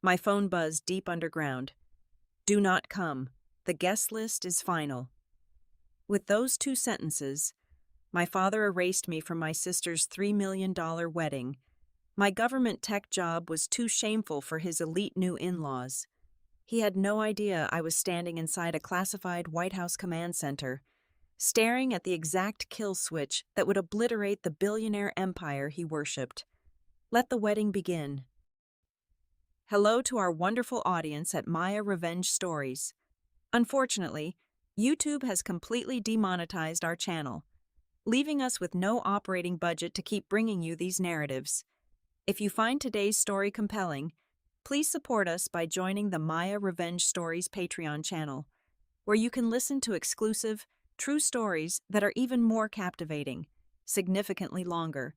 My phone buzzed deep underground. Do not come. The guest list is final. With those two sentences, my father erased me from my sister's $3 million wedding. My government tech job was too shameful for his elite new in-laws. He had no idea I was standing inside a classified White House command center, staring at the exact kill switch that would obliterate the billionaire empire he worshipped. Let the wedding begin. Hello to our wonderful audience at Maya Revenge Stories. Unfortunately, YouTube has completely demonetized our channel, leaving us with no operating budget to keep bringing you these narratives. If you find today's story compelling, please support us by joining the Maya Revenge Stories Patreon channel, where you can listen to exclusive, true stories that are even more captivating, significantly longer,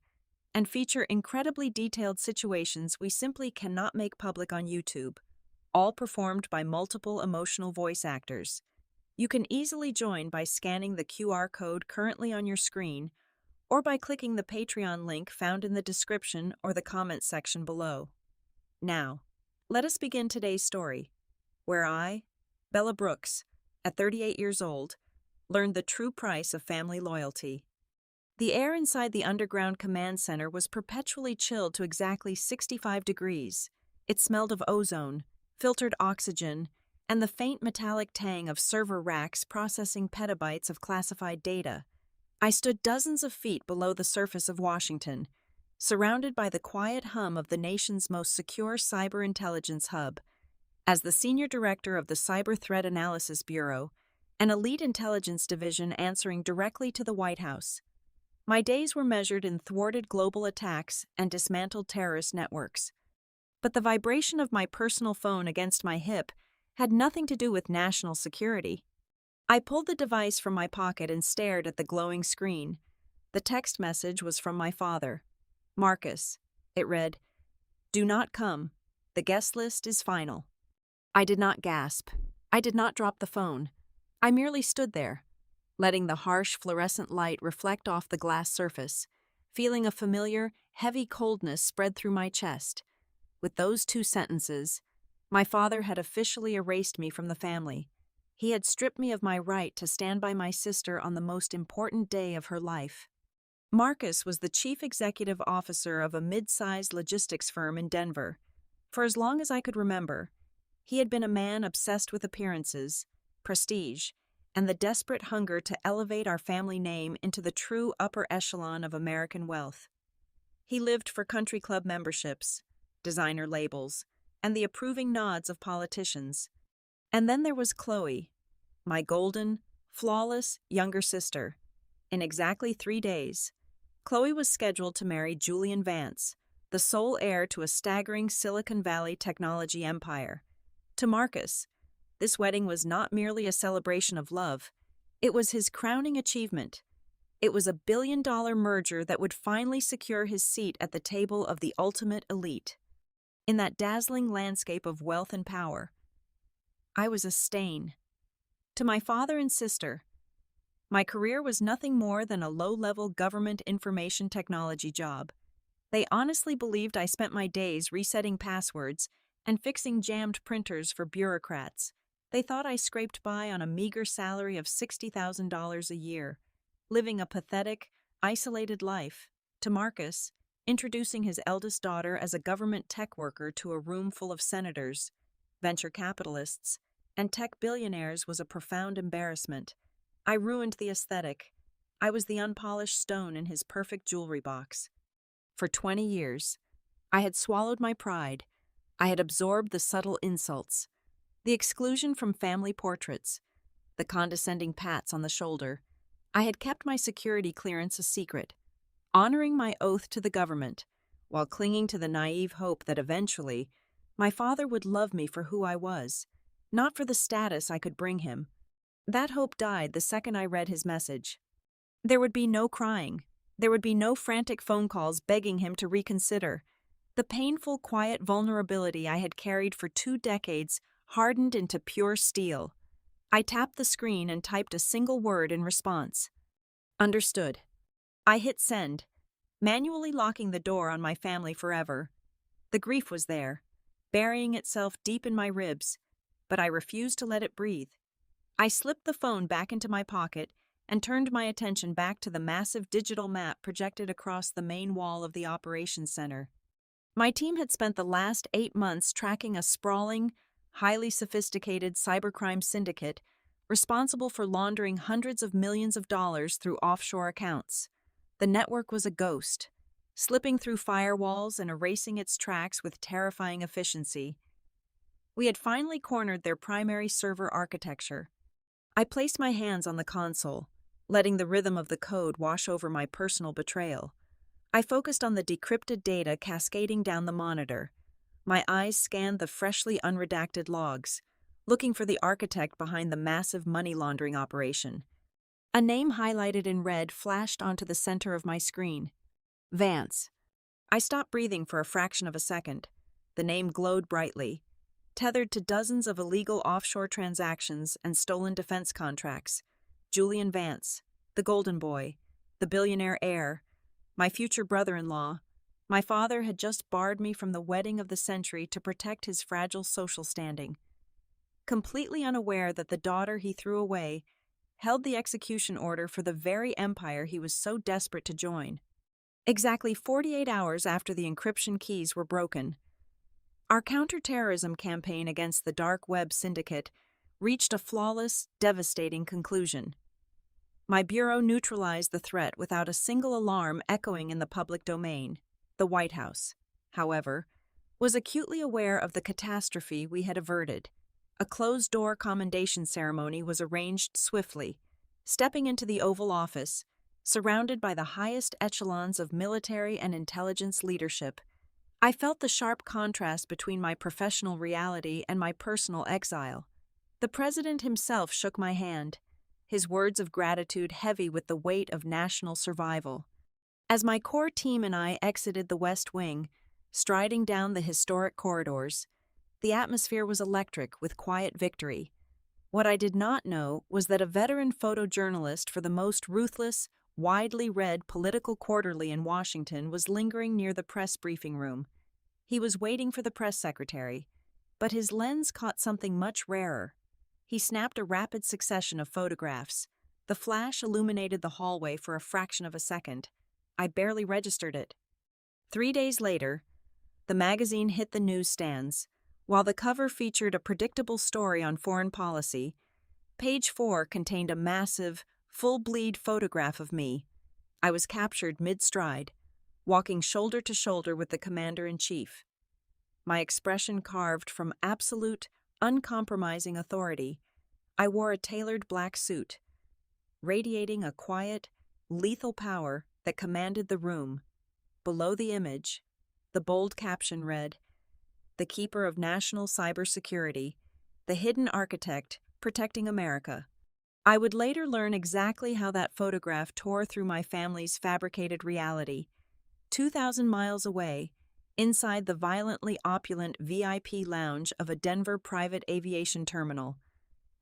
and feature incredibly detailed situations we simply cannot make public on YouTube, all performed by multiple emotional voice actors. You can easily join by scanning the QR code currently on your screen or by clicking the Patreon link found in the description or the comments section below. Now, let us begin today's story, where I, Bella Brooks, at 38 years old, learned the true price of family loyalty. The air inside the underground command center was perpetually chilled to exactly 65 degrees. It smelled of ozone, filtered oxygen, and the faint metallic tang of server racks processing petabytes of classified data. I stood dozens of feet below the surface of Washington, surrounded by the quiet hum of the nation's most secure cyber intelligence hub. As the senior director of the Cyber Threat Analysis Bureau, an elite intelligence division answering directly to the White House, my days were measured in thwarted global attacks and dismantled terrorist networks. But the vibration of my personal phone against my hip had nothing to do with national security. I pulled the device from my pocket and stared at the glowing screen. The text message was from my father. Marcus. It read, "Do not come. The guest list is final." I did not gasp. I did not drop the phone. I merely stood there, letting the harsh fluorescent light reflect off the glass surface, feeling a familiar, heavy coldness spread through my chest. With those two sentences, my father had officially erased me from the family. He had stripped me of my right to stand by my sister on the most important day of her life. Marcus was the chief executive officer of a mid-sized logistics firm in Denver. For as long as I could remember, he had been a man obsessed with appearances, prestige, and the desperate hunger to elevate our family name into the true upper echelon of American wealth. He lived for country club memberships, designer labels, and the approving nods of politicians. And then there was Chloe, my golden, flawless younger sister. In exactly 3 days, Chloe was scheduled to marry Julian Vance, the sole heir to a staggering Silicon Valley technology empire. To Marcus, this wedding was not merely a celebration of love, it was his crowning achievement. It was a billion-dollar merger that would finally secure his seat at the table of the ultimate elite. In that dazzling landscape of wealth and power, I was a stain. To my father and sister, my career was nothing more than a low-level government information technology job. They honestly believed I spent my days resetting passwords and fixing jammed printers for bureaucrats. They thought I scraped by on a meager salary of $60,000 a year, living a pathetic, isolated life. To Marcus, introducing his eldest daughter as a government tech worker to a room full of senators, venture capitalists, and tech billionaires was a profound embarrassment. I ruined the aesthetic. I was the unpolished stone in his perfect jewelry box. For 20 years, I had swallowed my pride. I had absorbed the subtle insults, the exclusion from family portraits, the condescending pats on the shoulder. I had kept my security clearance a secret, honoring my oath to the government, while clinging to the naive hope that eventually my father would love me for who I was, not for the status I could bring him. That hope died the second I read his message. There would be no crying. There would be no frantic phone calls begging him to reconsider. The painful, quiet vulnerability I had carried for 2 decades hardened into pure steel. I tapped the screen and typed a single word in response. Understood. I hit send, manually locking the door on my family forever. The grief was there. burying itself deep in my ribs, but I refused to let it breathe. I slipped the phone back into my pocket and turned my attention back to the massive digital map projected across the main wall of the operations center. My team had spent the last 8 months tracking a sprawling, highly sophisticated cybercrime syndicate responsible for laundering hundreds of millions of dollars through offshore accounts. The network was a ghost, slipping through firewalls and erasing its tracks with terrifying efficiency. We had finally cornered their primary server architecture. I placed my hands on the console, letting the rhythm of the code wash over my personal betrayal. I focused on the decrypted data cascading down the monitor. My eyes scanned the freshly unredacted logs, looking for the architect behind the massive money laundering operation. A name highlighted in red flashed onto the center of my screen. Vance. I stopped breathing for a fraction of a second. The name glowed brightly, tethered to dozens of illegal offshore transactions and stolen defense contracts. Julian Vance, the golden boy, the billionaire heir, my future brother-in-law. My father had just barred me from the wedding of the century to protect his fragile social standing. Completely unaware that the daughter he threw away held the execution order for the very empire he was so desperate to join. Exactly 48 hours after the encryption keys were broken, our counterterrorism campaign against the dark web syndicate reached a flawless, devastating conclusion. My bureau neutralized the threat without a single alarm echoing in the public domain. The White House, however, was acutely aware of the catastrophe we had averted. A closed-door commendation ceremony was arranged swiftly. Stepping into the Oval Office, surrounded by the highest echelons of military and intelligence leadership, I felt the sharp contrast between my professional reality and my personal exile. The president himself shook my hand, his words of gratitude heavy with the weight of national survival. As my core team and I exited the West Wing, striding down the historic corridors, the atmosphere was electric with quiet victory. What I did not know was that a veteran photojournalist for the most ruthless, widely read political quarterly in Washington was lingering near the press briefing room. He was waiting for the press secretary, but his lens caught something much rarer. He snapped a rapid succession of photographs. The flash illuminated the hallway for a fraction of a second. I barely registered it. 3 days later, the magazine hit the newsstands. While the cover featured a predictable story on foreign policy, page 4 contained a massive, full-bleed photograph of me. I was captured mid-stride, walking shoulder to shoulder with the commander-in-chief. My expression carved from absolute, uncompromising authority. I wore a tailored black suit, radiating a quiet, lethal power that commanded the room. Below the image, the bold caption read, "The Keeper of National Cybersecurity, the Hidden Architect Protecting America." I would later learn exactly how that photograph tore through my family's fabricated reality. 2,000 miles away, inside the violently opulent VIP lounge of a Denver private aviation terminal,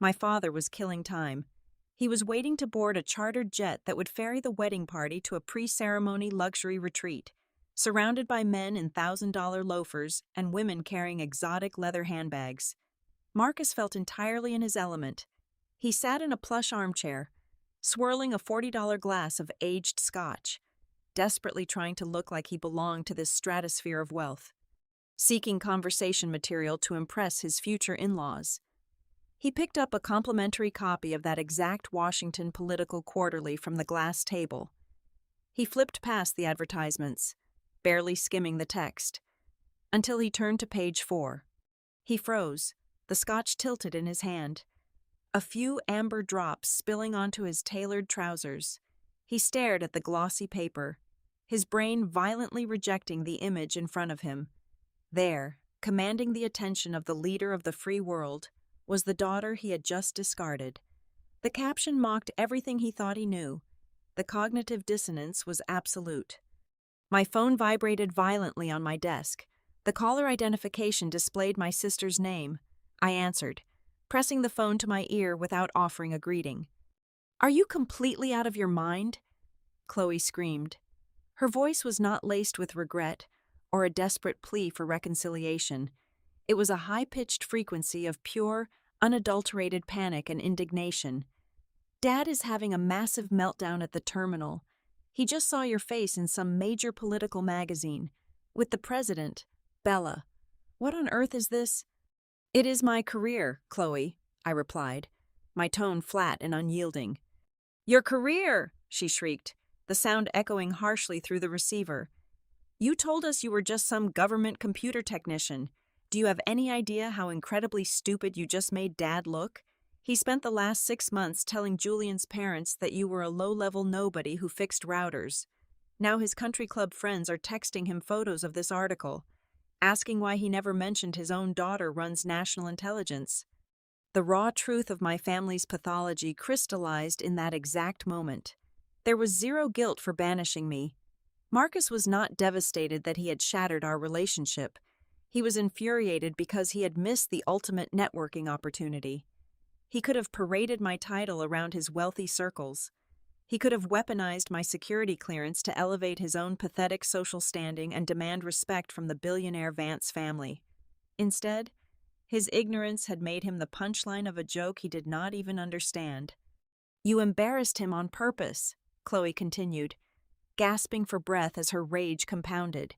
my father was killing time. He was waiting to board a chartered jet that would ferry the wedding party to a pre-ceremony luxury retreat, surrounded by men in $1,000 loafers and women carrying exotic leather handbags. Marcus felt entirely in his element. He sat in a plush armchair, swirling a $40 glass of aged scotch, desperately trying to look like he belonged to this stratosphere of wealth, seeking conversation material to impress his future in-laws. He picked up a complimentary copy of that exact Washington Political Quarterly from the glass table. He flipped past the advertisements, barely skimming the text, until he turned to page 4. He froze, the scotch tilted in his hand, a few amber drops spilling onto his tailored trousers. He stared at the glossy paper, his brain violently rejecting the image in front of him. There, commanding the attention of the leader of the free world, was the daughter he had just discarded. The caption mocked everything he thought he knew. The cognitive dissonance was absolute. My phone vibrated violently on my desk. The caller identification displayed my sister's name. I answered, pressing the phone to my ear without offering a greeting. "Are you completely out of your mind?" Chloe screamed. Her voice was not laced with regret or a desperate plea for reconciliation. It was a high-pitched frequency of pure, unadulterated panic and indignation. Dad is having a massive meltdown at the terminal. He just saw your face in some major political magazine. With the president, Bella. What on earth is this? It is my career, Chloe, I replied, my tone flat and unyielding. Your career, she shrieked, the sound echoing harshly through the receiver. You told us you were just some government computer technician. Do you have any idea how incredibly stupid you just made Dad look? He spent the last 6 months telling Julian's parents that you were a low-level nobody who fixed routers. Now his country club friends are texting him photos of this article, asking why he never mentioned his own daughter runs national intelligence. The raw truth of my family's pathology crystallized in that exact moment. There was zero guilt for banishing me. Marcus was not devastated that he had shattered our relationship. He was infuriated because he had missed the ultimate networking opportunity. He could have paraded my title around his wealthy circles. He could have weaponized my security clearance to elevate his own pathetic social standing and demand respect from the billionaire Vance family. Instead, his ignorance had made him the punchline of a joke he did not even understand. You embarrassed him on purpose, Chloe continued, gasping for breath as her rage compounded.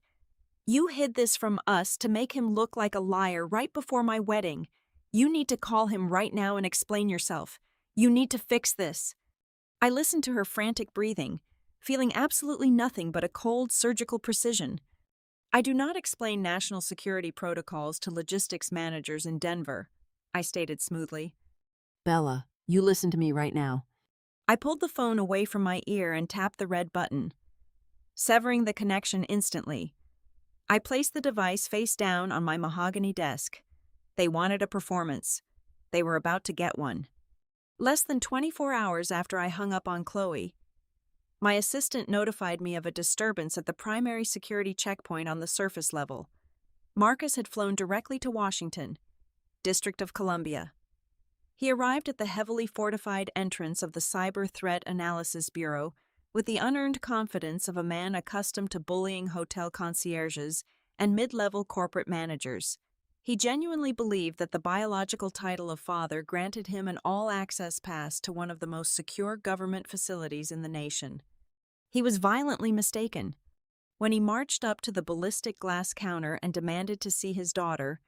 You hid this from us to make him look like a liar right before my wedding. You need to call him right now and explain yourself. You need to fix this. I listened to her frantic breathing, feeling absolutely nothing but a cold surgical precision. I do not explain national security protocols to logistics managers in Denver, I stated smoothly. Bella, you listen to me right now. I pulled the phone away from my ear and tapped the red button, severing the connection instantly. I placed the device face down on my mahogany desk. They wanted a performance. They were about to get one. Less than 24 hours after I hung up on Chloe, my assistant notified me of a disturbance at the primary security checkpoint on the surface level. Marcus had flown directly to Washington, District of Columbia. He arrived at the heavily fortified entrance of the Cyber Threat Analysis Bureau with the unearned confidence of a man accustomed to bullying hotel concierges and mid-level corporate managers. He genuinely believed that the biological title of father granted him an all-access pass to one of the most secure government facilities in the nation. He was violently mistaken. When he marched up to the ballistic glass counter and demanded to see his daughter,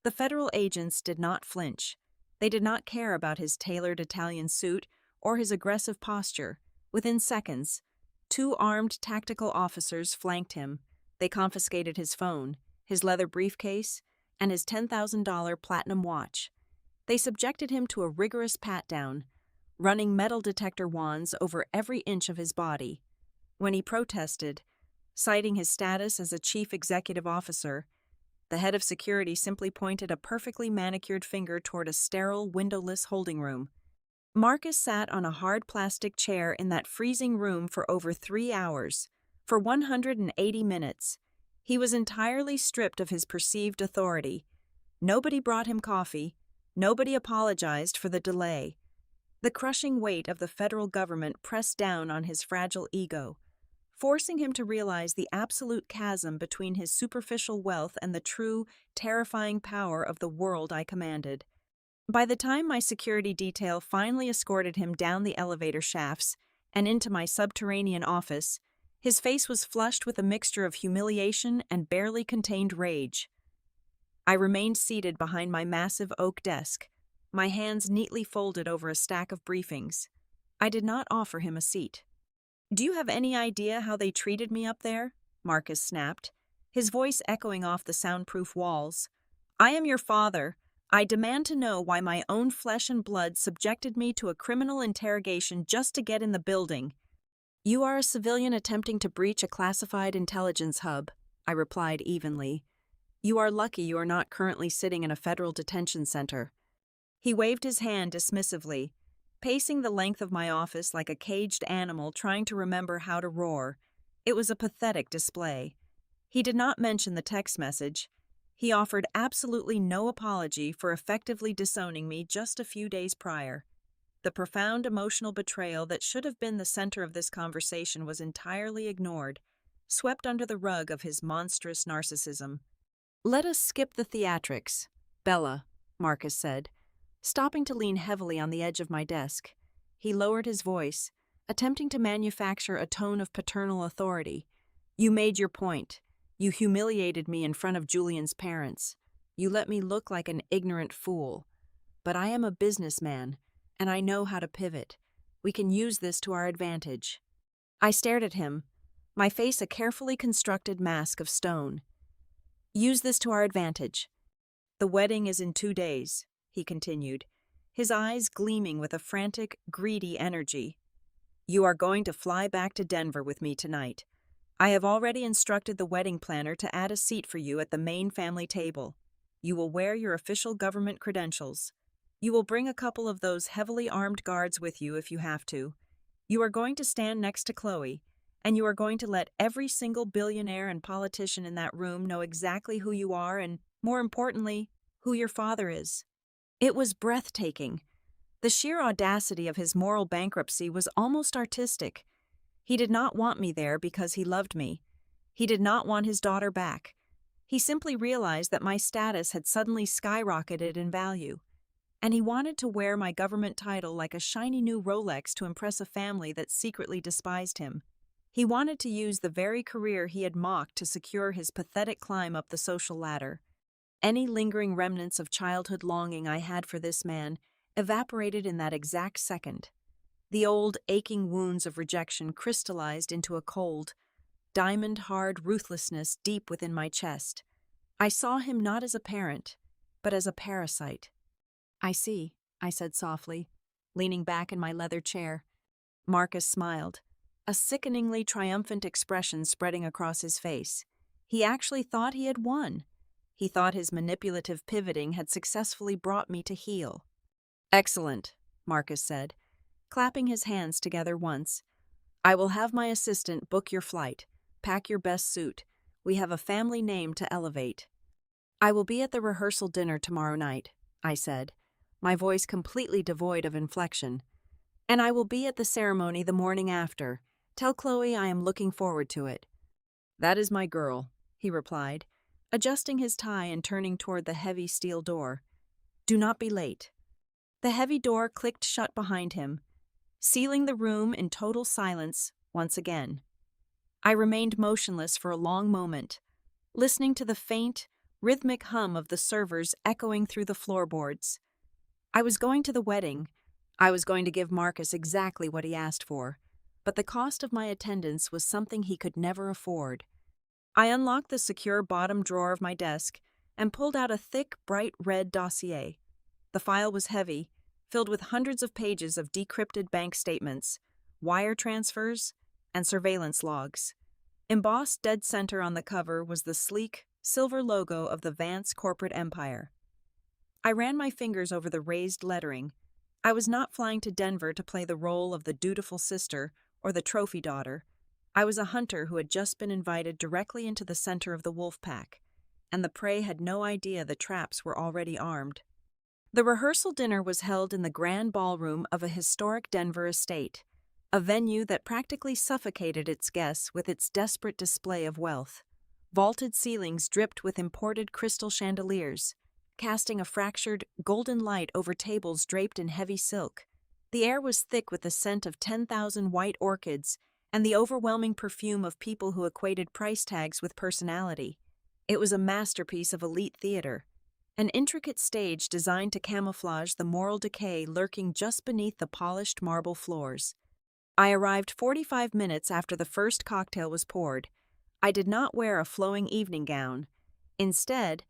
the federal agents did not flinch. They did not care about his tailored Italian suit or his aggressive posture. Within seconds, 2 armed tactical officers flanked him. They confiscated his phone, his leather briefcase, and his $10,000 platinum watch. They subjected him to a rigorous pat-down, running metal detector wands over every inch of his body. When he protested, citing his status as a chief executive officer, the head of security simply pointed a perfectly manicured finger toward a sterile, windowless holding room. Marcus sat on a hard plastic chair in that freezing room for over 3 hours, for 180 minutes. He was entirely stripped of his perceived authority. Nobody brought him coffee. Nobody apologized for the delay. The crushing weight of the federal government pressed down on his fragile ego, forcing him to realize the absolute chasm between his superficial wealth and the true, terrifying power of the world I commanded. By the time my security detail finally escorted him down the elevator shafts and into my subterranean office, his face was flushed with a mixture of humiliation and barely contained rage. I remained seated behind my massive oak desk, my hands neatly folded over a stack of briefings. I did not offer him a seat. Do you have any idea how they treated me up there? Marcus snapped, his voice echoing off the soundproof walls. I am your father. I demand to know why my own flesh and blood subjected me to a criminal interrogation just to get in the building. You are a civilian attempting to breach a classified intelligence hub, I replied evenly. You are lucky you are not currently sitting in a federal detention center. He waved his hand dismissively, pacing the length of my office like a caged animal trying to remember how to roar. It was a pathetic display. He did not mention the text message. He offered absolutely no apology for effectively disowning me just a few days prior. The profound emotional betrayal that should have been the center of this conversation was entirely ignored, swept under the rug of his monstrous narcissism. Let us skip the theatrics, Bella, Marcus said, stopping to lean heavily on the edge of my desk. He lowered his voice, attempting to manufacture a tone of paternal authority. You made your point. You humiliated me in front of Julian's parents. You let me look like an ignorant fool. But I am a businessman, and I know how to pivot. We can use this to our advantage. I stared at him, my face a carefully constructed mask of stone. Use this to our advantage. The wedding is in 2 days, he continued, his eyes gleaming with a frantic, greedy energy. You are going to fly back to Denver with me tonight. I have already instructed the wedding planner to add a seat for you at the main family table. You will wear your official government credentials. You will bring a couple of those heavily armed guards with you if you have to. You are going to stand next to Chloe, and you are going to let every single billionaire and politician in that room know exactly who you are and, more importantly, who your father is. It was breathtaking. The sheer audacity of his moral bankruptcy was almost artistic. He did not want me there because he loved me. He did not want his daughter back. He simply realized that my status had suddenly skyrocketed in value. And he wanted to wear my government title like a shiny new Rolex to impress a family that secretly despised him. He wanted to use the very career he had mocked to secure his pathetic climb up the social ladder. Any lingering remnants of childhood longing I had for this man evaporated in that exact second. The old, aching wounds of rejection crystallized into a cold, diamond-hard ruthlessness deep within my chest. I saw him not as a parent, but as a parasite. I see, I said softly, leaning back in my leather chair. Marcus smiled, a sickeningly triumphant expression spreading across his face. He actually thought he had won. He thought his manipulative pivoting had successfully brought me to heel. Excellent, Marcus said, clapping his hands together once. I will have my assistant book your flight. Pack your best suit. We have a family name to elevate. I will be at the rehearsal dinner tomorrow night, I said, my voice completely devoid of inflection. And I will be at the ceremony the morning after. Tell Chloe I am looking forward to it. That is my girl, he replied, adjusting his tie and turning toward the heavy steel door. Do not be late. The heavy door clicked shut behind him, sealing the room in total silence once again. I remained motionless for a long moment, listening to the faint, rhythmic hum of the servers echoing through the floorboards. I was going to the wedding. I was going to give Marcus exactly what he asked for, but the cost of my attendance was something he could never afford. I unlocked the secure bottom drawer of my desk and pulled out a thick, bright red dossier. The file was heavy, filled with hundreds of pages of decrypted bank statements, wire transfers, and surveillance logs. Embossed dead center on the cover was the sleek, silver logo of the Vance corporate empire. I ran my fingers over the raised lettering. I was not flying to Denver to play the role of the dutiful sister or the trophy daughter. I was a hunter who had just been invited directly into the center of the wolf pack, and the prey had no idea the traps were already armed. The rehearsal dinner was held in the grand ballroom of a historic Denver estate, a venue that practically suffocated its guests with its desperate display of wealth. Vaulted ceilings dripped with imported crystal chandeliers, casting a fractured, golden light over tables draped in heavy silk. The air was thick with the scent of 10,000 white orchids and the overwhelming perfume of people who equated price tags with personality. It was a masterpiece of elite theater, an intricate stage designed to camouflage the moral decay lurking just beneath the polished marble floors. I arrived 45 minutes after the first cocktail was poured. I did not wear a flowing evening gown. Instead,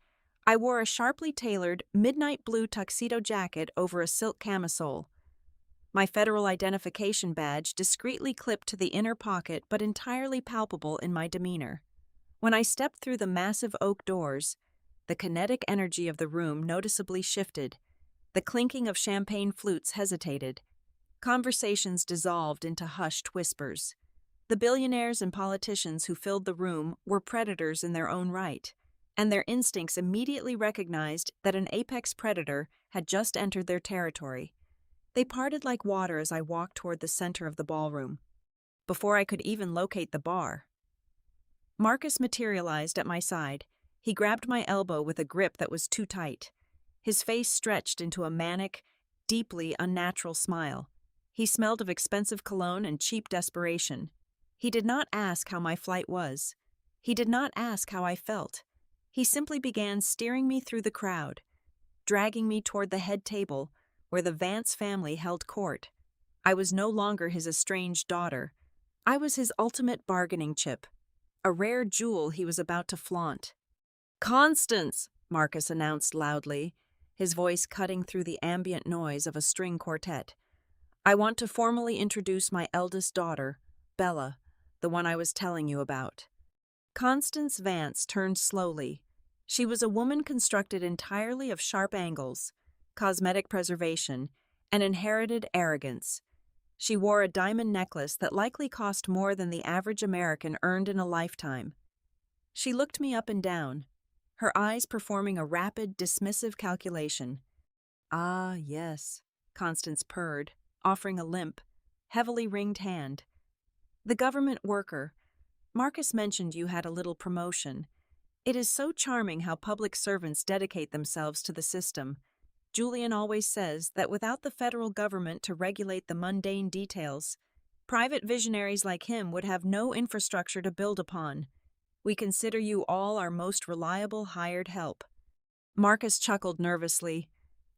I wore a sharply tailored midnight blue tuxedo jacket over a silk camisole. My federal identification badge discreetly clipped to the inner pocket but entirely palpable in my demeanor. When I stepped through the massive oak doors, the kinetic energy of the room noticeably shifted. The clinking of champagne flutes hesitated. Conversations dissolved into hushed whispers. The billionaires and politicians who filled the room were predators in their own right, and their instincts immediately recognized that an apex predator had just entered their territory. They parted like water as I walked toward the center of the ballroom. Before I could even locate the bar, Marcus materialized at my side, He grabbed my elbow with a grip that was too tight. His face stretched into a manic, deeply unnatural smile. He smelled of expensive cologne and cheap desperation. He did not ask how my flight was. He did not ask how I felt. He simply began steering me through the crowd, dragging me toward the head table where the Vance family held court. I was no longer his estranged daughter. I was his ultimate bargaining chip, a rare jewel he was about to flaunt. "Constance," Marcus announced loudly, his voice cutting through the ambient noise of a string quartet. "I want to formally introduce my eldest daughter, Bella, the one I was telling you about." Constance Vance turned slowly. She was a woman constructed entirely of sharp angles, cosmetic preservation, and inherited arrogance. She wore a diamond necklace that likely cost more than the average American earned in a lifetime. She looked me up and down, her eyes performing a rapid, dismissive calculation. "Ah, yes," Constance purred, offering a limp, heavily ringed hand. "The government worker. Marcus mentioned you had a little promotion. It is so charming how public servants dedicate themselves to the system. Julian always says that without the federal government to regulate the mundane details, private visionaries like him would have no infrastructure to build upon. We consider you all our most reliable hired help." Marcus chuckled nervously,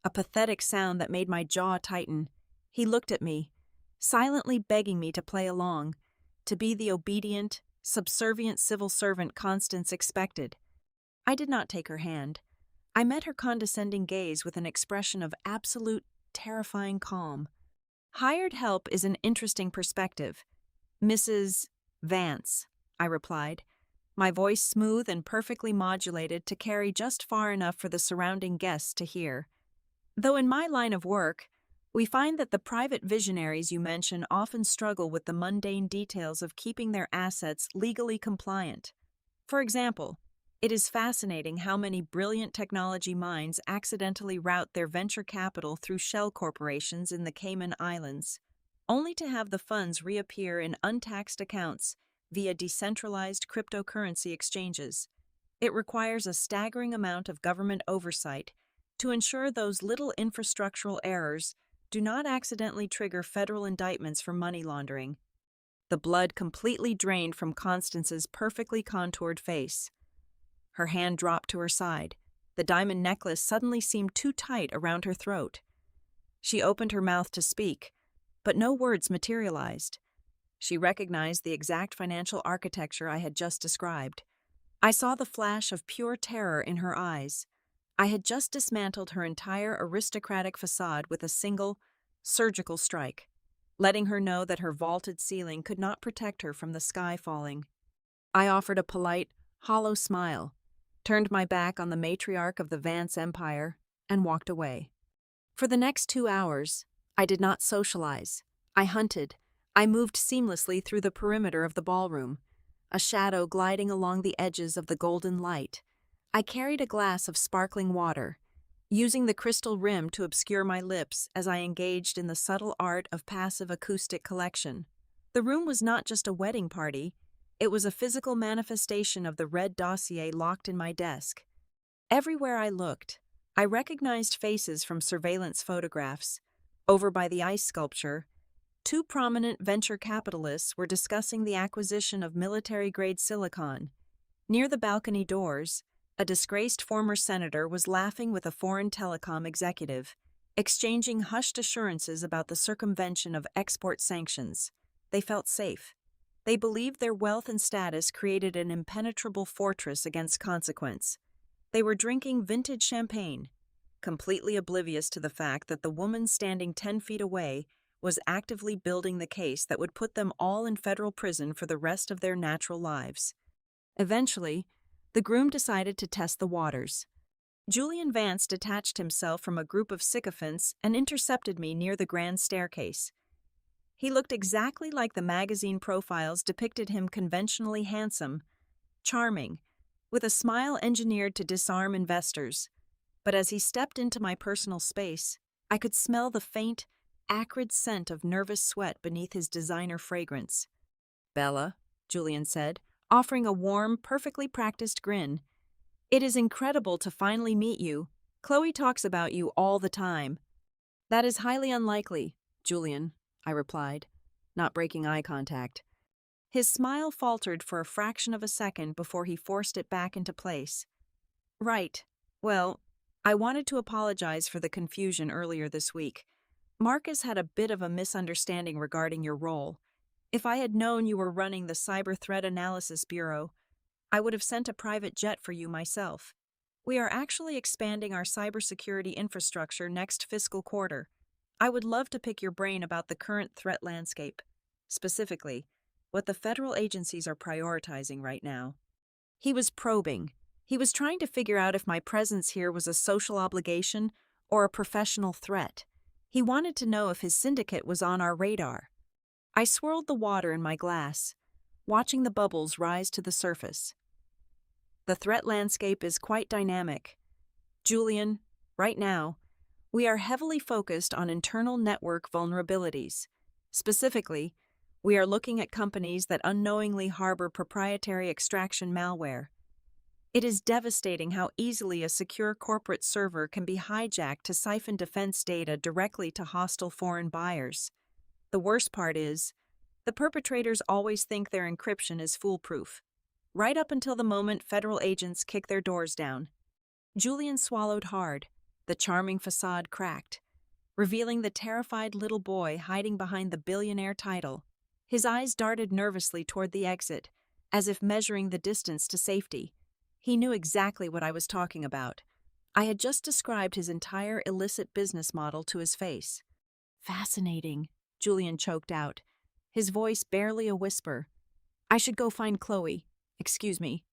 a pathetic sound that made my jaw tighten. He looked at me, silently begging me to play along, to be the obedient, subservient civil servant Constance expected. I did not take her hand. I met her condescending gaze with an expression of absolute, terrifying calm. "Hired help is an interesting perspective, Mrs. Vance," I replied, my voice smooth and perfectly modulated to carry just far enough for the surrounding guests to hear. "Though in my line of work, we find that the private visionaries you mention often struggle with the mundane details of keeping their assets legally compliant. For example, it is fascinating how many brilliant technology minds accidentally route their venture capital through shell corporations in the Cayman Islands, only to have the funds reappear in untaxed accounts via decentralized cryptocurrency exchanges. It requires a staggering amount of government oversight to ensure those little infrastructural errors do not accidentally trigger federal indictments for money laundering." The blood completely drained from Constance's perfectly contoured face. Her hand dropped to her side. The diamond necklace suddenly seemed too tight around her throat. She opened her mouth to speak, but no words materialized. She recognized the exact financial architecture I had just described. I saw the flash of pure terror in her eyes. I had just dismantled her entire aristocratic facade with a single, surgical strike, letting her know that her vaulted ceiling could not protect her from the sky falling. I offered a polite, hollow smile, turned my back on the matriarch of the Vance Empire, and walked away. For the next 2 hours, I did not socialize. I hunted. I moved seamlessly through the perimeter of the ballroom, a shadow gliding along the edges of the golden light. I carried a glass of sparkling water, using the crystal rim to obscure my lips as I engaged in the subtle art of passive acoustic collection. The room was not just a wedding party, it was a physical manifestation of the red dossier locked in my desk. Everywhere I looked, I recognized faces from surveillance photographs. Over by the ice sculpture, 2 prominent venture capitalists were discussing the acquisition of military-grade silicon. Near the balcony doors, a disgraced former senator was laughing with a foreign telecom executive, exchanging hushed assurances about the circumvention of export sanctions. They felt safe. They believed their wealth and status created an impenetrable fortress against consequence. They were drinking vintage champagne, completely oblivious to the fact that the woman standing 10 feet away was actively building the case that would put them all in federal prison for the rest of their natural lives. Eventually, the groom decided to test the waters. Julian Vance detached himself from a group of sycophants and intercepted me near the grand staircase. He looked exactly like the magazine profiles depicted him: conventionally handsome, charming, with a smile engineered to disarm investors. But as he stepped into my personal space, I could smell the faint, acrid scent of nervous sweat beneath his designer fragrance. "Bella," Julian said, offering a warm, perfectly practiced grin. It is incredible to finally meet you. Chloe talks about you all the time. That is highly unlikely, Julian, I replied, not breaking eye contact. His smile faltered for a fraction of a second before he forced it back into place. Right. Well, I wanted to apologize for the confusion earlier this week. Marcus had a bit of a misunderstanding regarding your role. If I had known you were running the Cyber Threat Analysis Bureau, I would have sent a private jet for you myself. We are actually expanding our cybersecurity infrastructure next fiscal quarter. I would love to pick your brain about the current threat landscape. Specifically, what the federal agencies are prioritizing right now. He was probing. He was trying to figure out if my presence here was a social obligation or a professional threat. He wanted to know if his syndicate was on our radar. I swirled the water in my glass, watching the bubbles rise to the surface. The threat landscape is quite dynamic. Julian, right now, we are heavily focused on internal network vulnerabilities. Specifically, we are looking at companies that unknowingly harbor proprietary extraction malware. It is devastating how easily a secure corporate server can be hijacked to siphon defense data directly to hostile foreign buyers. The worst part is, the perpetrators always think their encryption is foolproof, right up until the moment federal agents kick their doors down. Julian swallowed hard, the charming facade cracked, revealing the terrified little boy hiding behind the billionaire title. His eyes darted nervously toward the exit, as if measuring the distance to safety. He knew exactly what I was talking about. I had just described his entire illicit business model to his face. Fascinating, Julian choked out, his voice barely a whisper. I should go find Chloe. Excuse me.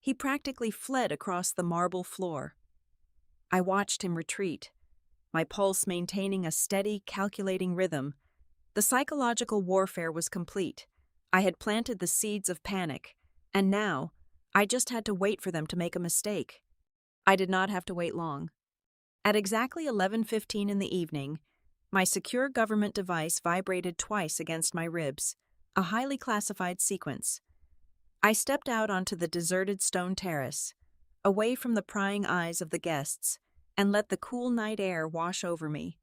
He practically fled across the marble floor. I watched him retreat, my pulse maintaining a steady, calculating rhythm. The psychological warfare was complete. I had planted the seeds of panic, and now, I just had to wait for them to make a mistake. I did not have to wait long. At exactly 11:15 in the evening, my secure government device vibrated twice against my ribs, a highly classified sequence. I stepped out onto the deserted stone terrace, away from the prying eyes of the guests, and let the cool night air wash over me.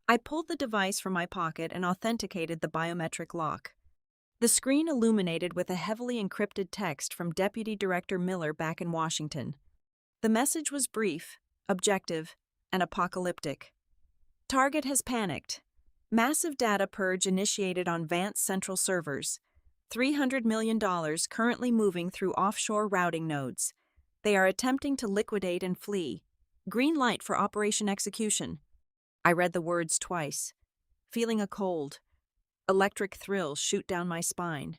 I pulled the device from my pocket and authenticated the biometric lock. The screen illuminated with a heavily encrypted text from Deputy Director Miller back in Washington. The message was brief, objective, and apocalyptic. Target has panicked. Massive data purge initiated on Vance Central servers. $300 million currently moving through offshore routing nodes. They are attempting to liquidate and flee. Green light for operation execution. I read the words twice, feeling a cold, electric thrill shoot down my spine.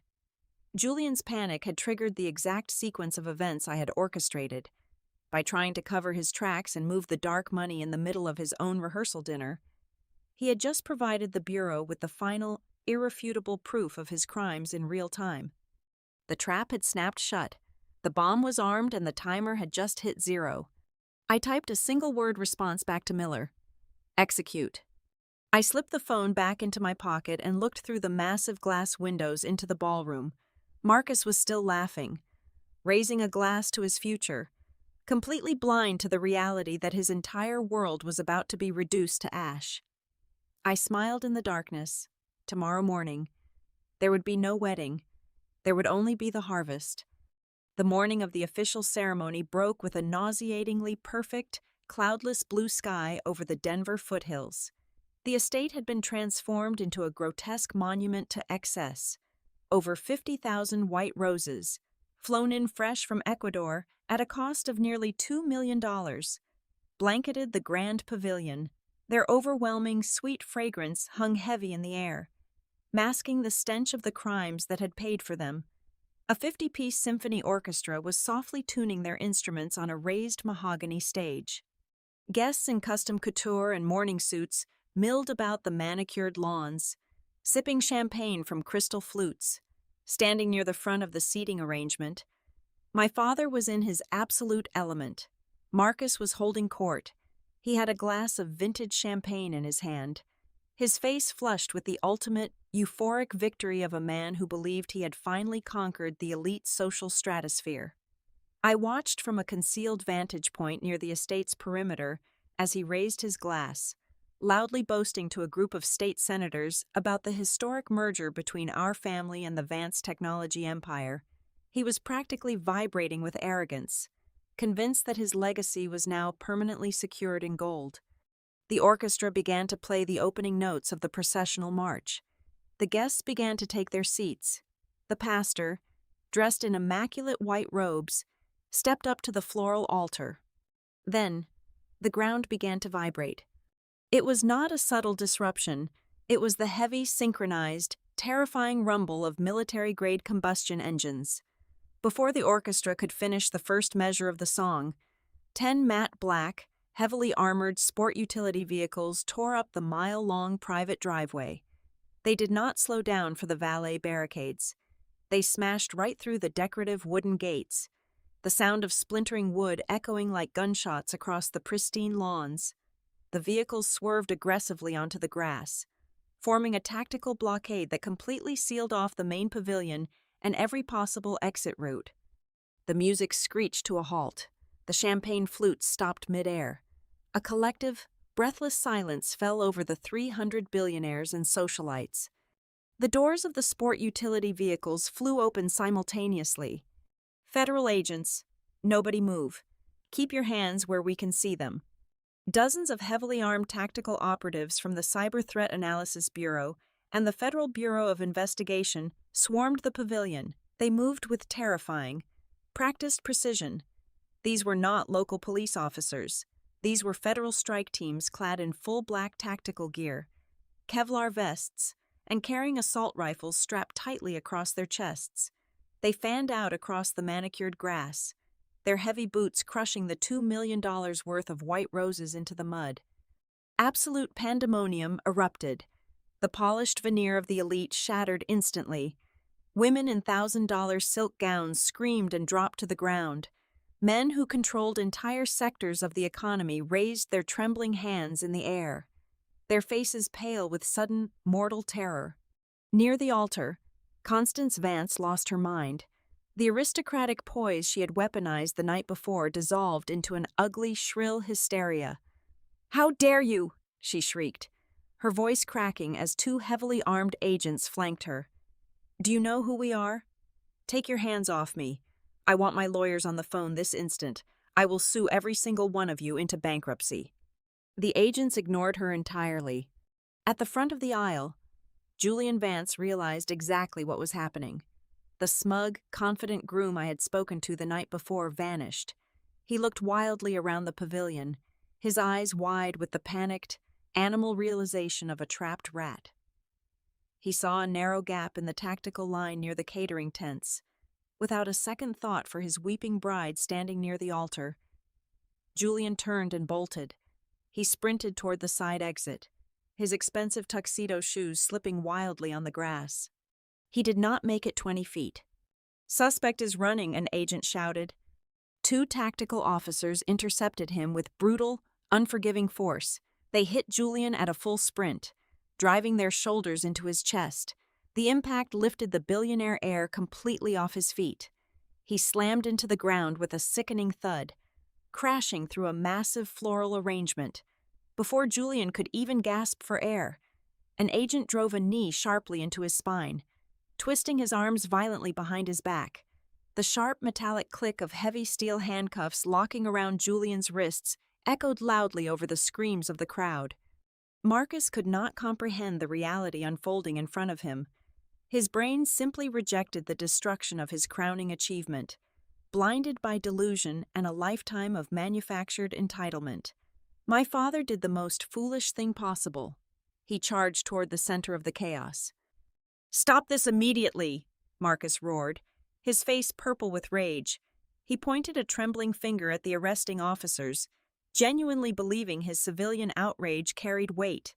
Julian's panic had triggered the exact sequence of events I had orchestrated. By trying to cover his tracks and move the dark money in the middle of his own rehearsal dinner, he had just provided the Bureau with the final, irrefutable proof of his crimes in real time. The trap had snapped shut, the bomb was armed, and the timer had just hit 0. I typed a single-word response back to Miller. Execute. I slipped the phone back into my pocket and looked through the massive glass windows into the ballroom. Marcus was still laughing, raising a glass to his future, completely blind to the reality that his entire world was about to be reduced to ash. I smiled in the darkness. Tomorrow morning, there would be no wedding. There would only be the harvest. The morning of the official ceremony broke with a nauseatingly perfect, cloudless blue sky over the Denver foothills. The estate had been transformed into a grotesque monument to excess. Over 50,000 white roses, flown in fresh from Ecuador at a cost of nearly $2 million, blanketed the grand pavilion. Their overwhelming, sweet fragrance hung heavy in the air, masking the stench of the crimes that had paid for them. A 50-piece symphony orchestra was softly tuning their instruments on a raised mahogany stage. Guests in custom couture and morning suits milled about the manicured lawns, sipping champagne from crystal flutes. Standing near the front of the seating arrangement, my father was in his absolute element. Marcus was holding court. He had a glass of vintage champagne in his hand, his face flushed with the ultimate, euphoric victory of a man who believed he had finally conquered the elite social stratosphere. I watched from a concealed vantage point near the estate's perimeter as he raised his glass, loudly boasting to a group of state senators about the historic merger between our family and the Vance technology empire. He was practically vibrating with arrogance, convinced that his legacy was now permanently secured in gold. The orchestra began to play the opening notes of the processional march. The guests began to take their seats. The pastor, dressed in immaculate white robes, stepped up to the floral altar. Then, the ground began to vibrate. It was not a subtle disruption. It was the heavy, synchronized, terrifying rumble of military-grade combustion engines. Before the orchestra could finish the first measure of the song, 10 matte black, heavily armored sport utility vehicles tore up the mile-long private driveway. They did not slow down for the valet barricades. They smashed right through the decorative wooden gates, the sound of splintering wood echoing like gunshots across the pristine lawns. The vehicles swerved aggressively onto the grass, forming a tactical blockade that completely sealed off the main pavilion and every possible exit route. The music screeched to a halt. The champagne flutes stopped midair. A collective, breathless silence fell over the 300 billionaires and socialites. The doors of the sport utility vehicles flew open simultaneously. Federal agents, nobody move. Keep your hands where we can see them. Dozens of heavily armed tactical operatives from the Cyber Threat Analysis Bureau and the Federal Bureau of Investigation swarmed the pavilion. They moved with terrifying, practiced precision. These were not local police officers. These were federal strike teams clad in full black tactical gear, Kevlar vests, and carrying assault rifles strapped tightly across their chests. They fanned out across the manicured grass, their heavy boots crushing the $2 million worth of white roses into the mud. Absolute pandemonium erupted. The polished veneer of the elite shattered instantly. Women in $1,000 silk gowns screamed and dropped to the ground. Men who controlled entire sectors of the economy raised their trembling hands in the air, their faces pale with sudden, mortal terror. Near the altar, Constance Vance lost her mind. The aristocratic poise she had weaponized the night before dissolved into an ugly, shrill hysteria. "How dare you!" she shrieked, her voice cracking as 2 heavily armed agents flanked her. "Do you know who we are? Take your hands off me. I want my lawyers on the phone this instant. I will sue every single one of you into bankruptcy." The agents ignored her entirely. At the front of the aisle, Julian Vance realized exactly what was happening. The smug, confident groom I had spoken to the night before vanished. He looked wildly around the pavilion, his eyes wide with the panicked, animal realization of a trapped rat. He saw a narrow gap in the tactical line near the catering tents. Without a second thought for his weeping bride standing near the altar, Julian turned and bolted. He sprinted toward the side exit, his expensive tuxedo shoes slipping wildly on the grass. He did not make it 20 feet. "Suspect is running," an agent shouted. 2 tactical officers intercepted him with brutal, unforgiving force. They hit Julian at a full sprint, driving their shoulders into his chest. The impact lifted the billionaire heir completely off his feet. He slammed into the ground with a sickening thud, crashing through a massive floral arrangement. Before Julian could even gasp for air, an agent drove a knee sharply into his spine, twisting his arms violently behind his back. The sharp metallic click of heavy steel handcuffs locking around Julian's wrists echoed loudly over the screams of the crowd. Marcus could not comprehend the reality unfolding in front of him. His brain simply rejected the destruction of his crowning achievement, blinded by delusion and a lifetime of manufactured entitlement. My father did the most foolish thing possible. He charged toward the center of the chaos. "Stop this immediately!" Marcus roared, his face purple with rage. He pointed a trembling finger at the arresting officers, genuinely believing his civilian outrage carried weight.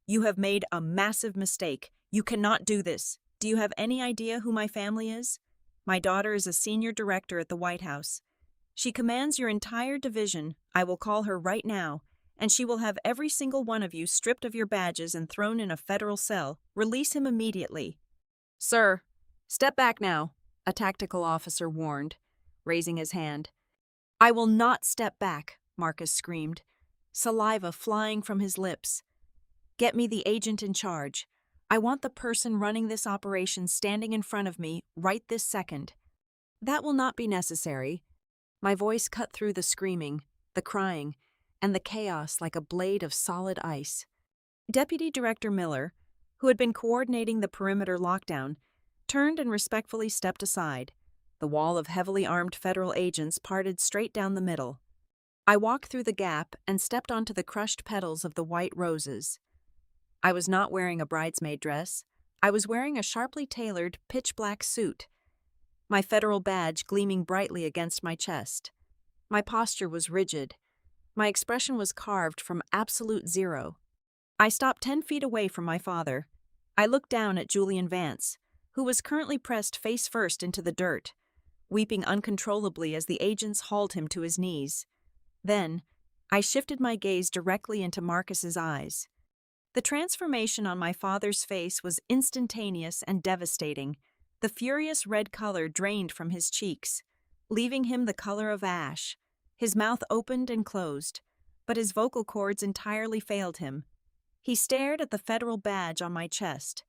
"You have made a massive mistake. You cannot do this. Do you have any idea who my family is? My daughter is a senior director at the White House. She commands your entire division. I will call her right now, and she will have every single one of you stripped of your badges and thrown in a federal cell. Release him immediately." "Sir, step back now," a tactical officer warned, raising his hand. I will not step back, Marcus screamed, saliva flying from his lips. Get me the agent in charge. I want the person running this operation standing in front of me right this second. That will not be necessary. My voice cut through the screaming, the crying, and the chaos like a blade of solid ice. Deputy Director Miller, who had been coordinating the perimeter lockdown, turned and respectfully stepped aside. The wall of heavily armed federal agents parted straight down the middle. I walked through the gap and stepped onto the crushed petals of the white roses. I was not wearing a bridesmaid dress. I was wearing a sharply tailored, pitch-black suit, my federal badge gleaming brightly against my chest. My posture was rigid. My expression was carved from absolute zero. I stopped 10 feet away from my father. I looked down at Julian Vance, who was currently pressed face first into the dirt, weeping uncontrollably as the agents hauled him to his knees. Then, I shifted my gaze directly into Marcus's eyes. The transformation on my father's face was instantaneous and devastating. The furious red color drained from his cheeks, leaving him the color of ash. His mouth opened and closed, but his vocal cords entirely failed him. He stared at the federal badge on my chest,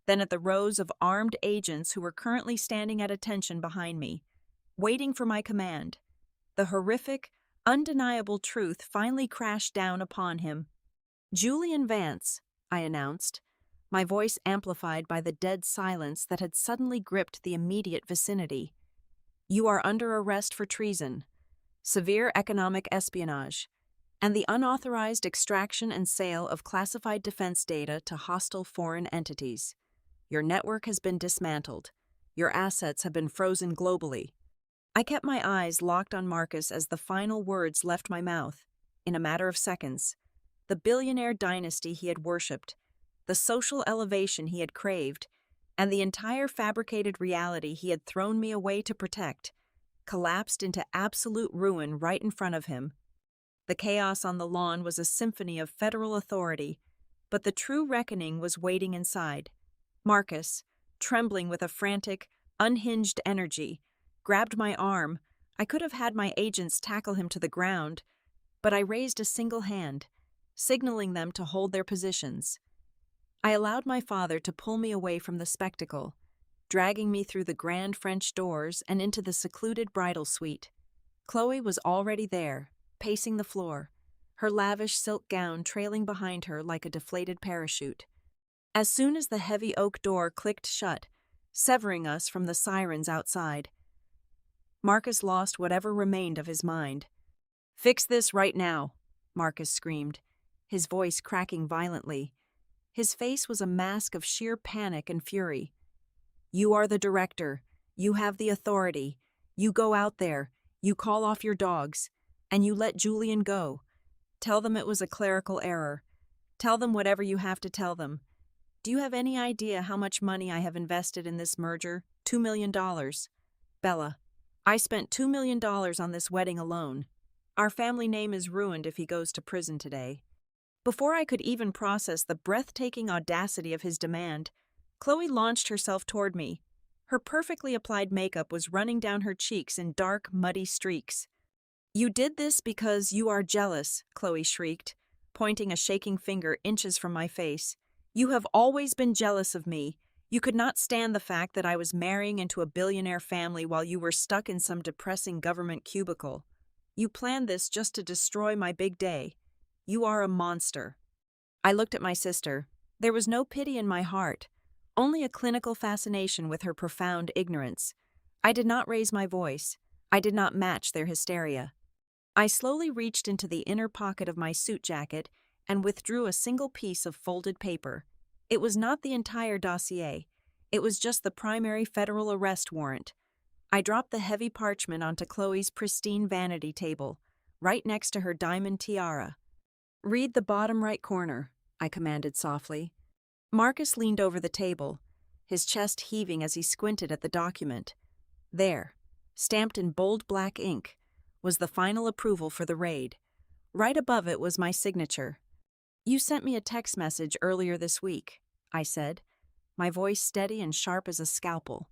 then at the rows of armed agents who were currently standing at attention behind me, waiting for my command. The horrific, undeniable truth finally crashed down upon him. "Julian Vance," I announced, my voice amplified by the dead silence that had suddenly gripped the immediate vicinity. "You are under arrest for treason, severe economic espionage, and the unauthorized extraction and sale of classified defense data to hostile foreign entities. Your network has been dismantled. Your assets have been frozen globally." I kept my eyes locked on Marcus as the final words left my mouth. In a matter of seconds, the billionaire dynasty he had worshipped, the social elevation he had craved, and the entire fabricated reality he had thrown me away to protect, collapsed into absolute ruin right in front of him. The chaos on the lawn was a symphony of federal authority, but the true reckoning was waiting inside. Marcus, trembling with a frantic, unhinged energy, grabbed my arm. I could have had my agents tackle him to the ground, but I raised a single hand, signaling them to hold their positions. I allowed my father to pull me away from the spectacle, dragging me through the grand French doors and into the secluded bridal suite. Chloe was already there, pacing the floor, her lavish silk gown trailing behind her like a deflated parachute. As soon as the heavy oak door clicked shut, severing us from the sirens outside, Marcus lost whatever remained of his mind. "Fix this right now," Marcus screamed, his voice cracking violently. His face was a mask of sheer panic and fury. "You are the director. You have the authority. You go out there, you call off your dogs, and you let Julian go. Tell them it was a clerical error. Tell them whatever you have to tell them. Do you have any idea how much money I have invested in this merger? $2 million. Bella, I spent $2 million on this wedding alone. Our family name is ruined if he goes to prison today." Before I could even process the breathtaking audacity of his demand, Chloe launched herself toward me. Her perfectly applied makeup was running down her cheeks in dark, muddy streaks. "You did this because you are jealous," Chloe shrieked, pointing a shaking finger inches from my face. "You have always been jealous of me. You could not stand the fact that I was marrying into a billionaire family while you were stuck in some depressing government cubicle. You planned this just to destroy my big day. You are a monster." I looked at my sister. There was no pity in my heart, only a clinical fascination with her profound ignorance. I did not raise my voice. I did not match their hysteria. I slowly reached into the inner pocket of my suit jacket and withdrew a single piece of folded paper. It was not the entire dossier. It was just the primary federal arrest warrant. I dropped the heavy parchment onto Chloe's pristine vanity table, right next to her diamond tiara. "Read the bottom right corner," I commanded softly. Marcus leaned over the table, his chest heaving as he squinted at the document. There, stamped in bold black ink, was the final approval for the raid. Right above it was my signature. "You sent me a text message earlier this week," I said, my voice steady and sharp as a scalpel.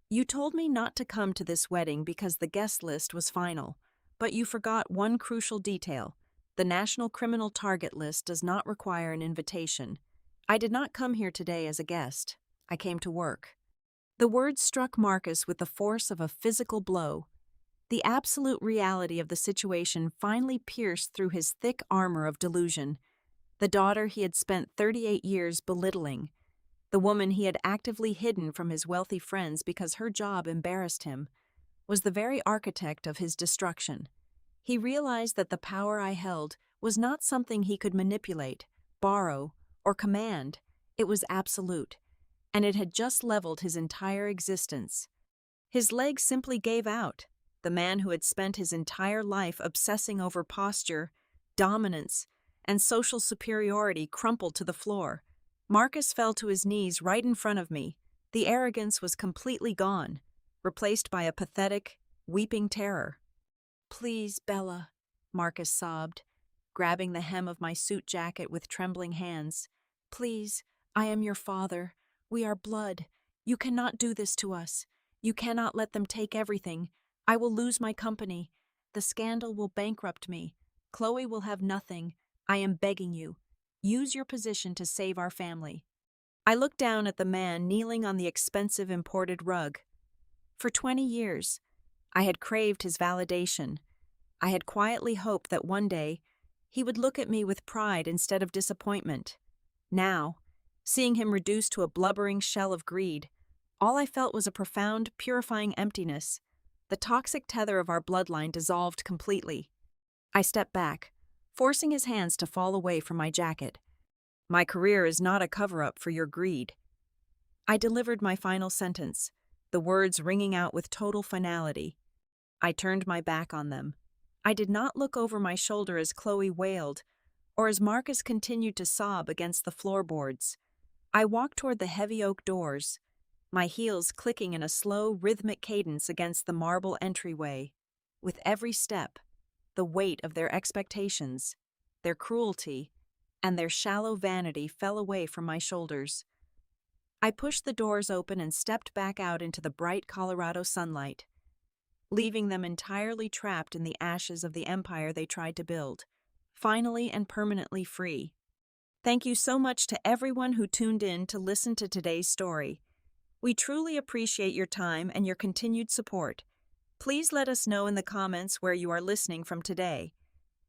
"You told me not to come to this wedding because the guest list was final, But you forgot one crucial detail. The National Criminal Target List does not require an invitation. I did not come here today as a guest. I came to work. The words struck Marcus with the force of a physical blow. The absolute reality of the situation finally pierced through his thick armor of delusion. The daughter he had spent 38 years belittling. The woman he had actively hidden from his wealthy friends because her job embarrassed him, was the very architect of his destruction. He realized that the power I held was not something he could manipulate, borrow, or command. It was absolute, and it had just leveled his entire existence. His legs simply gave out. The man who had spent his entire life obsessing over posture, dominance, and social superiority crumpled to the floor. Marcus fell to his knees right in front of me. The arrogance was completely gone, replaced by a pathetic, weeping terror. "Please, Bella," Marcus sobbed, grabbing the hem of my suit jacket with trembling hands. "Please, I am your father. We are blood. You cannot do this to us. You cannot let them take everything. I will lose my company. The scandal will bankrupt me. Chloe will have nothing. I am begging you. Use your position to save our family." I looked down at the man kneeling on the expensive imported rug. For 20 years, I had craved his validation. I had quietly hoped that one day he would look at me with pride instead of disappointment. Now, seeing him reduced to a blubbering shell of greed, all I felt was a profound, purifying emptiness. The toxic tether of our bloodline dissolved completely. I stepped back, forcing his hands to fall away from my jacket. "My career is not a cover-up for your greed." I delivered my final sentence, the words ringing out with total finality. I turned my back on them. I did not look over my shoulder as Chloe wailed, or as Marcus continued to sob against the floorboards. I walked toward the heavy oak doors, my heels clicking in a slow, rhythmic cadence against the marble entryway. With every step, the weight of their expectations, their cruelty, and their shallow vanity fell away from my shoulders. I pushed the doors open and stepped back out into the bright Colorado sunlight, leaving them entirely trapped in the ashes of the empire they tried to build, finally and permanently free. Thank you so much to everyone who tuned in to listen to today's story. We truly appreciate your time and your continued support. Please let us know in the comments where you are listening from today,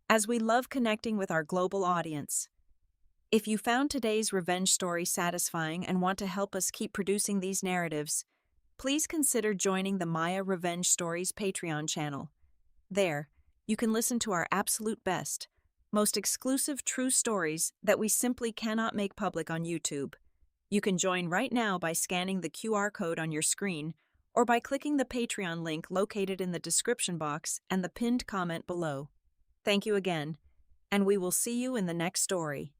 as we love connecting with our global audience. If you found today's revenge story satisfying and want to help us keep producing these narratives, please consider joining the Maya Revenge Stories Patreon channel. There, you can listen to our absolute best, most exclusive true stories that we simply cannot make public on YouTube. You can join right now by scanning the QR code on your screen or by clicking the Patreon link located in the description box and the pinned comment below. Thank you again, and we will see you in the next story.